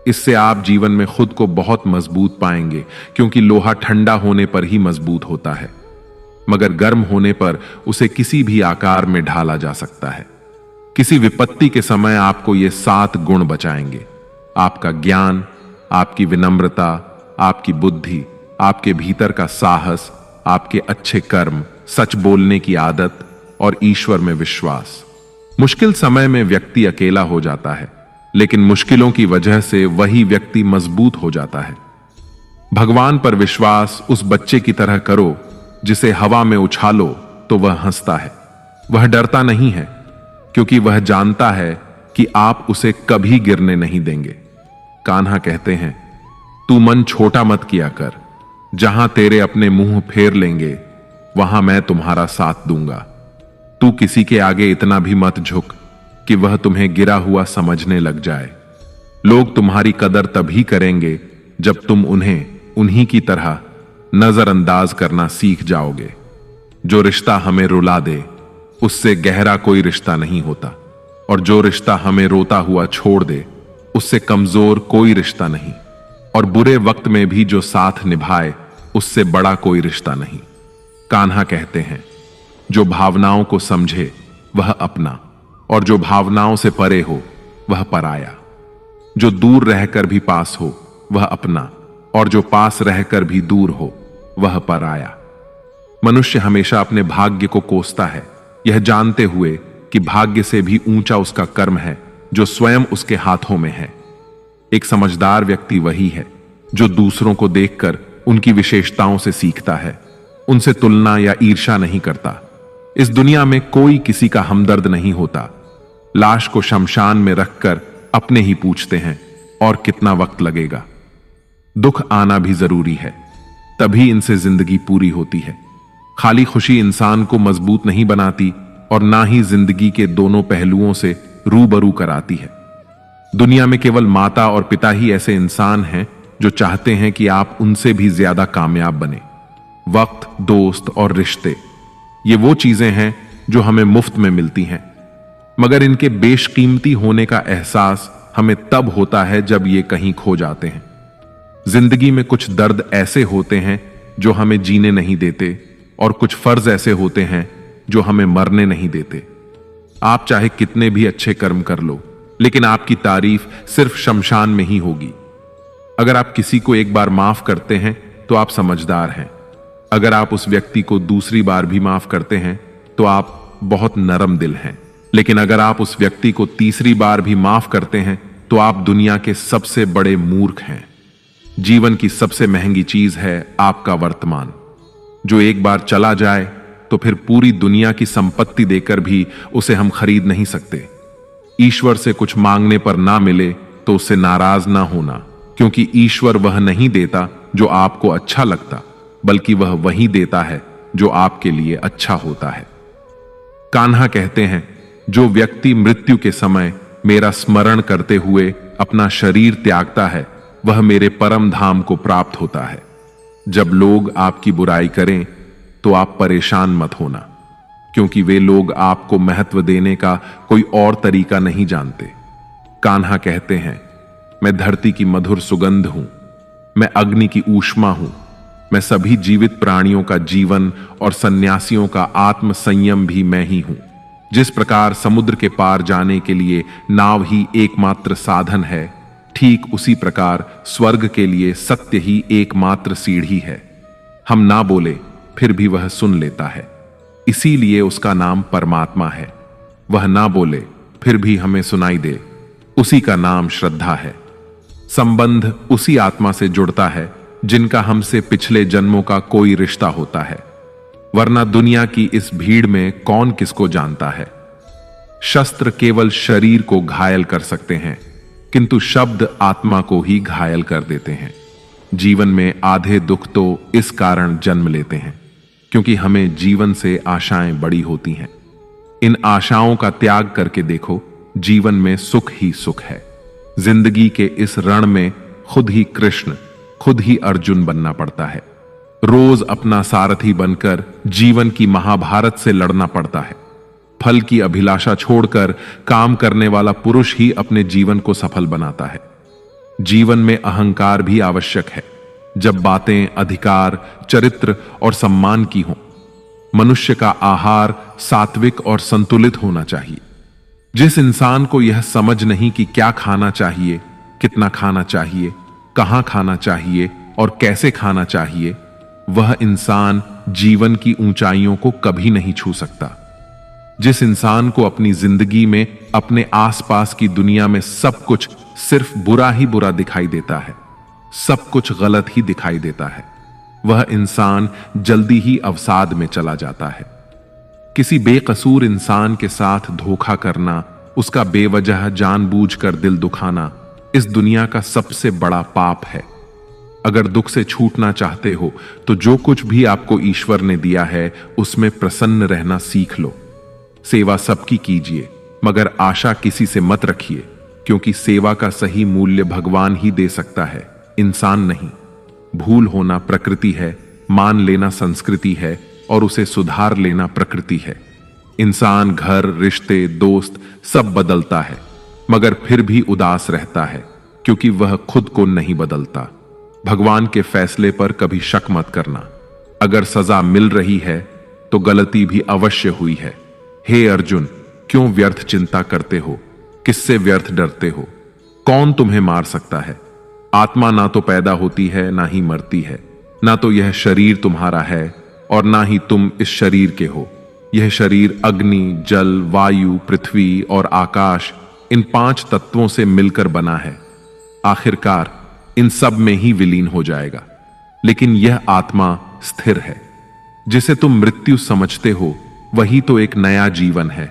इससे आप जीवन में खुद को बहुत मजबूत पाएंगे, क्योंकि लोहा ठंडा होने पर ही मजबूत होता है, मगर गर्म होने पर उसे किसी भी आकार में ढाला जा सकता है। किसी विपत्ति के समय आपको ये 7 गुण बचाएंगे: आपका ज्ञान, आपकी विनम्रता, आपकी बुद्धि, आपके भीतर का साहस, आपके अच्छे कर्म, सच बोलने की आदत और ईश्वर में विश्वास। मुश्किल समय में व्यक्ति अकेला हो जाता है, लेकिन मुश्किलों की वजह से वही व्यक्ति मजबूत हो जाता है। भगवान पर विश्वास उस बच्चे की तरह करो जिसे हवा में उछालो तो वह हंसता है। वह डरता नहीं है, क्योंकि वह जानता है कि आप उसे कभी गिरने नहीं देंगे। कान्हा कहते हैं, तू मन छोटा मत किया कर, जहां तेरे अपने मुंह फेर लेंगे वहां मैं तुम्हारा साथ दूंगा। तू किसी के आगे इतना भी मत झुक कि वह तुम्हें गिरा हुआ समझने लग जाए। लोग तुम्हारी कदर तभी करेंगे जब तुम उन्हें उन्हीं की तरह नजरअंदाज करना सीख जाओगे। जो रिश्ता हमें रुला दे उससे गहरा कोई रिश्ता नहीं होता, और जो रिश्ता हमें रोता हुआ छोड़ दे उससे कमजोर कोई रिश्ता नहीं, और बुरे वक्त में भी जो साथ निभाए उससे बड़ा कोई रिश्ता नहीं। कान्हा कहते हैं, जो भावनाओं को समझे वह अपना, और जो भावनाओं से परे हो वह पराया। जो दूर रहकर भी पास हो वह अपना, और जो पास रहकर भी दूर हो वह पराया। मनुष्य हमेशा अपने भाग्य को कोसता है, यह जानते हुए कि भाग्य से भी ऊंचा उसका कर्म है जो स्वयं उसके हाथों में है। एक समझदार व्यक्ति वही है जो दूसरों को देखकर उनकी विशेषताओं से सीखता है, उनसे तुलना या ईर्ष्या नहीं करता। इस दुनिया में कोई किसी का हमदर्द नहीं होता। लाश को शमशान में रखकर अपने ही पूछते हैं, और कितना वक्त लगेगा। दुख आना भी जरूरी है, तभी इनसे जिंदगी पूरी होती है। खाली खुशी इंसान को मजबूत नहीं बनाती, और ना ही जिंदगी के दोनों पहलुओं से रूबरू कराती है। दुनिया में केवल माता और पिता ही ऐसे इंसान हैं जो चाहते हैं कि आप उनसे भी ज्यादा कामयाब बने। वक्त, दोस्त और रिश्ते, ये वो चीजें हैं जो हमें मुफ्त में मिलती हैं, मगर इनके बेशकीमती होने का एहसास हमें तब होता है जब ये कहीं खो जाते हैं। जिंदगी में कुछ दर्द ऐसे होते हैं जो हमें जीने नहीं देते, और कुछ फर्ज ऐसे होते हैं जो हमें मरने नहीं देते। आप चाहे कितने भी अच्छे कर्म कर लो, लेकिन आपकी तारीफ सिर्फ शमशान में ही होगी। अगर आप किसी को एक बार माफ करते हैं तो आप समझदार हैं। अगर आप उस व्यक्ति को दूसरी बार भी माफ करते हैं तो आप बहुत नरम दिल हैं। लेकिन अगर आप उस व्यक्ति को तीसरी बार भी माफ करते हैं तो आप दुनिया के सबसे बड़े मूर्ख हैं। जीवन की सबसे महंगी चीज है आपका वर्तमान, जो एक बार चला जाए तो फिर पूरी दुनिया की संपत्ति देकर भी उसे हम खरीद नहीं सकते। ईश्वर से कुछ मांगने पर ना मिले तो उससे नाराज ना होना, क्योंकि ईश्वर वह नहीं देता जो आपको अच्छा लगता, बल्कि वह वही देता है जो आपके लिए अच्छा होता है। कान्हा कहते हैं, जो व्यक्ति मृत्यु के समय मेरा स्मरण करते हुए अपना शरीर त्यागता है, वह मेरे परम धाम को प्राप्त होता है। जब लोग आपकी बुराई करें तो आप परेशान मत होना, क्योंकि वे लोग आपको महत्व देने का कोई और तरीका नहीं जानते। कान्हा कहते हैं, मैं धरती की मधुर सुगंध हूं, मैं अग्नि की ऊष्मा हूं, मैं सभी जीवित प्राणियों का जीवन और सन्यासियों का आत्म संयम भी मैं ही हूं। जिस प्रकार समुद्र के पार जाने के लिए नाव ही एकमात्र साधन है, ठीक उसी प्रकार स्वर्ग के लिए सत्य ही एकमात्र सीढ़ी है। हम ना बोले फिर भी वह सुन लेता है, इसीलिए उसका नाम परमात्मा है। वह ना बोले फिर भी हमें सुनाई दे, उसी का नाम श्रद्धा है। संबंध उसी आत्मा से जुड़ता है जिनका हमसे पिछले जन्मों का कोई रिश्ता होता है, वरना दुनिया की इस भीड़ में कौन किसको जानता है। शस्त्र केवल शरीर को घायल कर सकते हैं, किंतु शब्द आत्मा को ही घायल कर देते हैं। जीवन में आधे दुख तो इस कारण जन्म लेते हैं क्योंकि हमें जीवन से आशाएं बड़ी होती हैं। इन आशाओं का त्याग करके देखो, जीवन में सुख ही सुख है। जिंदगी के इस रण में खुद ही कृष्ण, खुद ही अर्जुन बनना पड़ता है। रोज अपना सारथी बनकर जीवन की महाभारत से लड़ना पड़ता है। फल की अभिलाषा छोड़कर काम करने वाला पुरुष ही अपने जीवन को सफल बनाता है। जीवन में अहंकार भी आवश्यक है, जब बातें अधिकार, चरित्र और सम्मान की हों। मनुष्य का आहार सात्विक और संतुलित होना चाहिए। जिस इंसान को यह समझ नहीं कि क्या खाना चाहिए, कितना खाना चाहिए, कहां खाना चाहिए और कैसे खाना चाहिए, वह इंसान जीवन की ऊंचाइयों को कभी नहीं छू सकता। जिस इंसान को अपनी जिंदगी में अपने आसपास की दुनिया में सब कुछ सिर्फ बुरा ही बुरा दिखाई देता है, सब कुछ गलत ही दिखाई देता है, वह इंसान जल्दी ही अवसाद में चला जाता है। किसी बेकसूर इंसान के साथ धोखा करना, उसका बेवजह जानबूझकर दिल दुखाना इस दुनिया का सबसे बड़ा पाप है। अगर दुख से छूटना चाहते हो तो जो कुछ भी आपको ईश्वर ने दिया है उसमें प्रसन्न रहना सीख लो। सेवा सबकी कीजिए, मगर आशा किसी से मत रखिए, क्योंकि सेवा का सही मूल्य भगवान ही दे सकता है, इंसान नहीं। भूल होना प्रकृति है, मान लेना संस्कृति है और उसे सुधार लेना प्रकृति है। इंसान घर, रिश्ते, दोस्त सब बदलता है, मगर फिर भी उदास रहता है, क्योंकि वह खुद को नहीं बदलता। भगवान के फैसले पर कभी शक मत करना। अगर सजा मिल रही है तो गलती भी अवश्य हुई है। हे अर्जुन, क्यों व्यर्थ चिंता करते हो? किससे व्यर्थ डरते हो? कौन तुम्हें मार सकता है? आत्मा ना तो पैदा होती है, ना ही मरती है। ना तो यह शरीर तुम्हारा है और ना ही तुम इस शरीर के हो। यह शरीर अग्नि, जल, वायु, पृथ्वी और आकाश, इन 5 तत्वों से मिलकर बना है। आखिरकार इन सब में ही विलीन हो जाएगा। लेकिन यह आत्मा स्थिर है। जिसे तुम मृत्यु समझते हो वही तो एक नया जीवन है।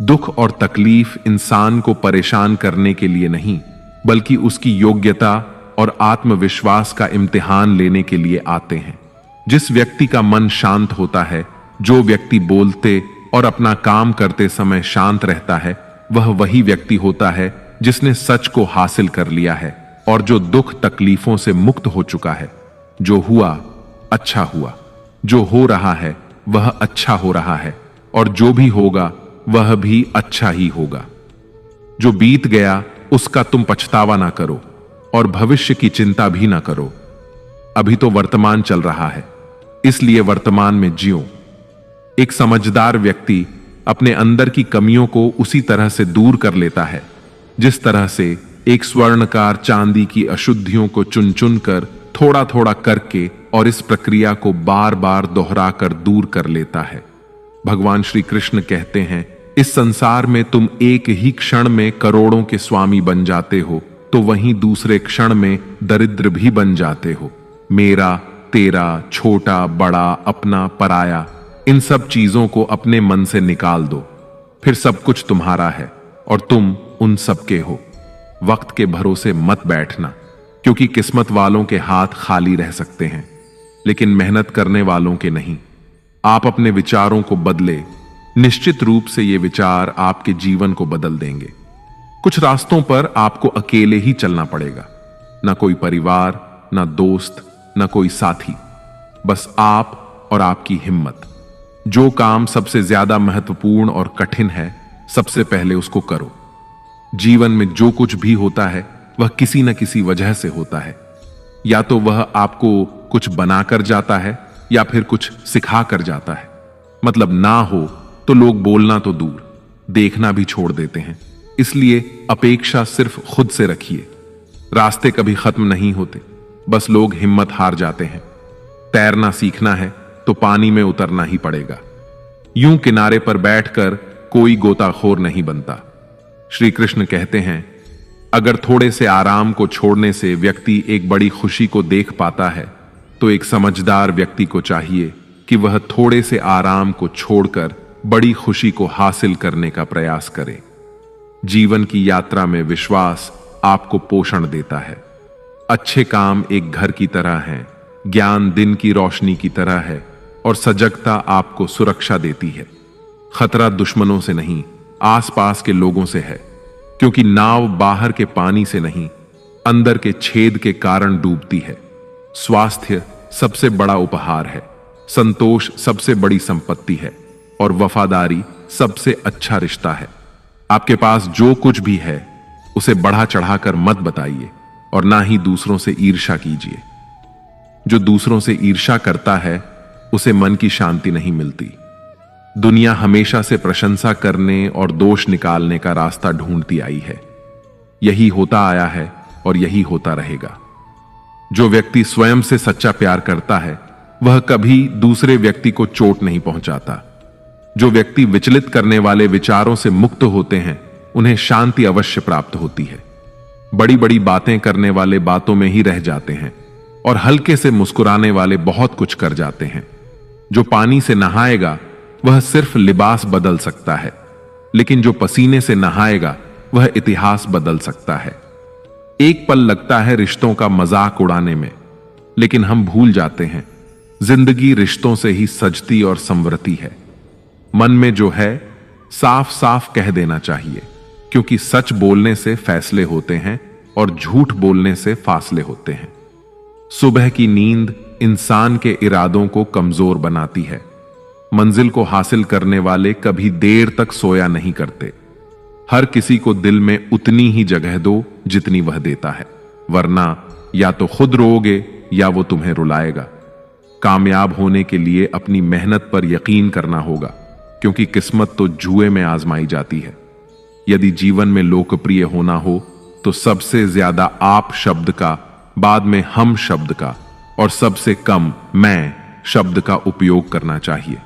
दुख और तकलीफ इंसान को परेशान करने के लिए नहीं, बल्कि उसकी योग्यता और आत्मविश्वास का इम्तिहान लेने के लिए आते हैं। जिस व्यक्ति का मन शांत होता है, जो व्यक्ति बोलते और अपना काम करते समय शांत रहता है, वह वही व्यक्ति होता है जिसने सच को हासिल कर लिया है और जो दुख तकलीफों से मुक्त हो चुका है। जो हुआ अच्छा हुआ, जो हो रहा है वह अच्छा हो रहा है, और जो भी होगा वह भी अच्छा ही होगा। जो बीत गया उसका तुम पछतावा ना करो और भविष्य की चिंता भी ना करो। अभी तो वर्तमान चल रहा है, इसलिए वर्तमान में जियो। एक समझदार व्यक्ति अपने अंदर की कमियों को उसी तरह से दूर कर लेता है जिस तरह से एक स्वर्णकार चांदी की अशुद्धियों को चुन चुन कर थोड़ा थोड़ा करके और इस प्रक्रिया को बार बार दोहराकर दूर कर लेता है। भगवान श्री कृष्ण कहते हैं, इस संसार में तुम एक ही क्षण में करोड़ों के स्वामी बन जाते हो, तो वहीं दूसरे क्षण में दरिद्र भी बन जाते हो। मेरा, तेरा, छोटा, बड़ा, अपना, पराया, इन सब चीजों को अपने मन से निकाल दो, फिर सब कुछ तुम्हारा है और तुम उन सब के हो। वक्त के भरोसे मत बैठना, क्योंकि किस्मत वालों के हाथ खाली रह सकते हैं, लेकिन मेहनत करने वालों के नहीं। आप अपने विचारों को बदले, निश्चित रूप से ये विचार आपके जीवन को बदल देंगे। कुछ रास्तों पर आपको अकेले ही चलना पड़ेगा, ना कोई परिवार, ना दोस्त, ना कोई साथी, बस आप और आपकी हिम्मत। जो काम सबसे ज्यादा महत्वपूर्ण और कठिन है, सबसे पहले उसको करो। जीवन में जो कुछ भी होता है वह किसी न किसी वजह से होता है। या तो वह आपको कुछ बनाकर जाता है या फिर कुछ सिखा कर जाता है। मतलब ना हो तो लोग बोलना तो दूर, देखना भी छोड़ देते हैं। इसलिए अपेक्षा सिर्फ खुद से रखिए। रास्ते कभी खत्म नहीं होते, बस लोग हिम्मत हार जाते हैं। तैरना सीखना है तो पानी में उतरना ही पड़ेगा। यूं किनारे पर बैठकर कोई गोताखोर नहीं बनता। श्री कृष्ण कहते हैं, अगर थोड़े से आराम को छोड़ने से व्यक्ति एक बड़ी खुशी को देख पाता है, तो एक समझदार व्यक्ति को चाहिए कि वह थोड़े से आराम को छोड़कर बड़ी खुशी को हासिल करने का प्रयास करे। जीवन की यात्रा में विश्वास आपको पोषण देता है। अच्छे काम एक घर की तरह हैं, ज्ञान दिन की रोशनी की तरह है और सजगता आपको सुरक्षा देती है। खतरा दुश्मनों से नहीं, आसपास के लोगों से है, क्योंकि नाव बाहर के पानी से नहीं, अंदर के छेद के कारण डूबती है। स्वास्थ्य सबसे बड़ा उपहार है, संतोष सबसे बड़ी संपत्ति है और वफादारी सबसे अच्छा रिश्ता है। आपके पास जो कुछ भी है उसे बढ़ा चढ़ाकर मत बताइए और ना ही दूसरों से ईर्ष्या कीजिए। जो दूसरों से ईर्ष्या करता है उसे मन की शांति नहीं मिलती। दुनिया हमेशा से प्रशंसा करने और दोष निकालने का रास्ता ढूंढती आई है। यही होता आया है और यही होता रहेगा। जो व्यक्ति स्वयं से सच्चा प्यार करता है वह कभी दूसरे व्यक्ति को चोट नहीं पहुंचाता। जो व्यक्ति विचलित करने वाले विचारों से मुक्त होते हैं उन्हें शांति अवश्य प्राप्त होती है। बड़ी बड़ी बातें करने वाले बातों में ही रह जाते हैं और हल्के से मुस्कुराने वाले बहुत कुछ कर जाते हैं। जो पानी से नहाएगा वह सिर्फ लिबास बदल सकता है, लेकिन जो पसीने से नहाएगा वह इतिहास बदल सकता है। एक पल लगता है रिश्तों का मजाक उड़ाने में, लेकिन हम भूल जाते हैं जिंदगी रिश्तों से ही सजती और संवरती है। मन में जो है साफ साफ कह देना चाहिए, क्योंकि सच बोलने से फैसले होते हैं और झूठ बोलने से फासले होते हैं। सुबह की नींद इंसान के इरादों को कमजोर बनाती है। मंजिल को हासिल करने वाले कभी देर तक सोया नहीं करते। हर किसी को दिल में उतनी ही जगह दो जितनी वह देता है, वरना या तो खुद रोओगे या वो तुम्हें रुलाएगा। कामयाब होने के लिए अपनी मेहनत पर यकीन करना होगा, क्योंकि किस्मत तो जुए में आजमाई जाती है। यदि जीवन में लोकप्रिय होना हो तो सबसे ज्यादा आप शब्द का, बाद में हम शब्द का और सबसे कम मैं शब्द का उपयोग करना चाहिए।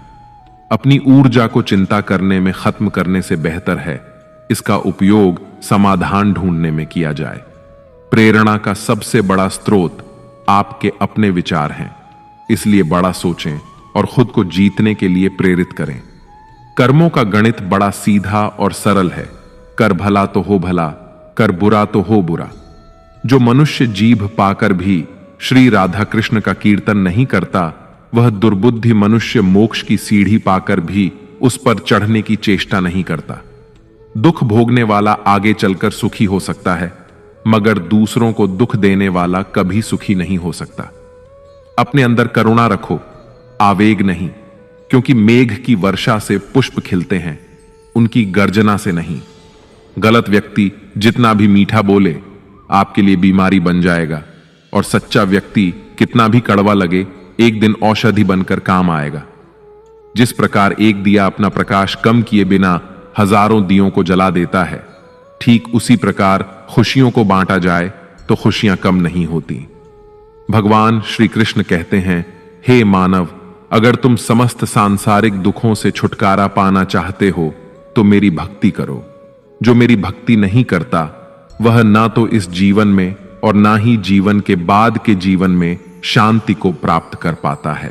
अपनी ऊर्जा को चिंता करने में खत्म करने से बेहतर है इसका उपयोग समाधान ढूंढने में किया जाए। प्रेरणा का सबसे बड़ा स्रोत आपके अपने विचार हैं, इसलिए बड़ा सोचें और खुद को जीतने के लिए प्रेरित करें। कर्मों का गणित बड़ा सीधा और सरल है। कर भला तो हो भला, कर बुरा तो हो बुरा। जो मनुष्य जीभ पाकर भी श्री राधा कृष्ण का कीर्तन नहीं करता, वह दुर्बुद्धि मनुष्य मोक्ष की सीढ़ी पाकर भी उस पर चढ़ने की चेष्टा नहीं करता। दुख भोगने वाला आगे चलकर सुखी हो सकता है, मगर दूसरों को दुख देने वाला कभी सुखी नहीं हो सकता। अपने अंदर करुणा रखो, आवेग नहीं, क्योंकि मेघ की वर्षा से पुष्प खिलते हैं, उनकी गर्जना से नहीं। गलत व्यक्ति जितना भी मीठा बोले आपके लिए बीमारी बन जाएगा, और सच्चा व्यक्ति कितना भी कड़वा लगे एक दिन औषधि बनकर काम आएगा। जिस प्रकार एक दिया अपना प्रकाश कम किए बिना हजारों दियों को जला देता है, ठीक उसी प्रकार खुशियों को बांटा जाए तो खुशियां कम नहीं होती। भगवान श्री कृष्ण कहते हैं, हे मानव, अगर तुम समस्त सांसारिक दुखों से छुटकारा पाना चाहते हो तो मेरी भक्ति करो। जो मेरी भक्ति नहीं करता वह ना तो इस जीवन में और ना ही जीवन के बाद के जीवन में शांति को प्राप्त कर पाता है।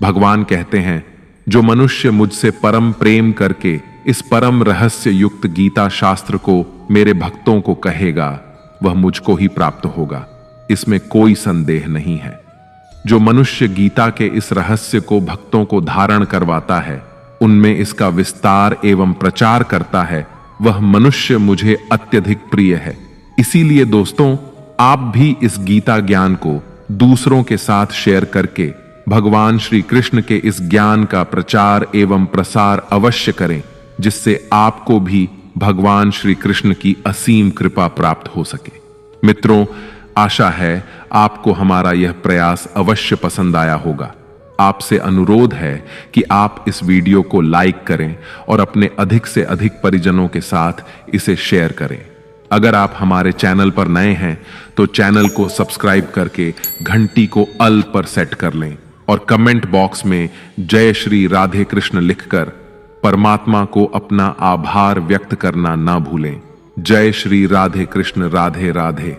भगवान कहते हैं, जो मनुष्य मुझसे परम प्रेम करके इस परम रहस्य युक्त गीता शास्त्र को मेरे भक्तों को कहेगा, वह मुझको ही प्राप्त होगा, इसमें कोई संदेह नहीं है। जो मनुष्य गीता के इस रहस्य को भक्तों को धारण करवाता है, उनमें इसका विस्तार एवं प्रचार करता है, वह मनुष्य मुझे अत्यधिक प्रिय है। इसीलिए दोस्तों, आप भी इस गीता ज्ञान को दूसरों के साथ शेयर करके भगवान श्री कृष्ण के इस ज्ञान का प्रचार एवं प्रसार अवश्य करें, जिससे आपको भी भगवान श्री कृष्ण की असीम कृपा प्राप्त हो सके। मित्रों, आशा है आपको हमारा यह प्रयास अवश्य पसंद आया होगा। आपसे अनुरोध है कि आप इस वीडियो को लाइक करें और अपने अधिक से अधिक परिजनों के साथ इसे शेयर करें। अगर आप हमारे चैनल पर नए हैं तो चैनल को सब्सक्राइब करके घंटी को ऑल पर सेट कर लें और कमेंट बॉक्स में जय श्री राधे कृष्ण लिखकर परमात्मा को अपना आभार व्यक्त करना ना भूलें। जय श्री राधे कृष्ण, राधे राधे।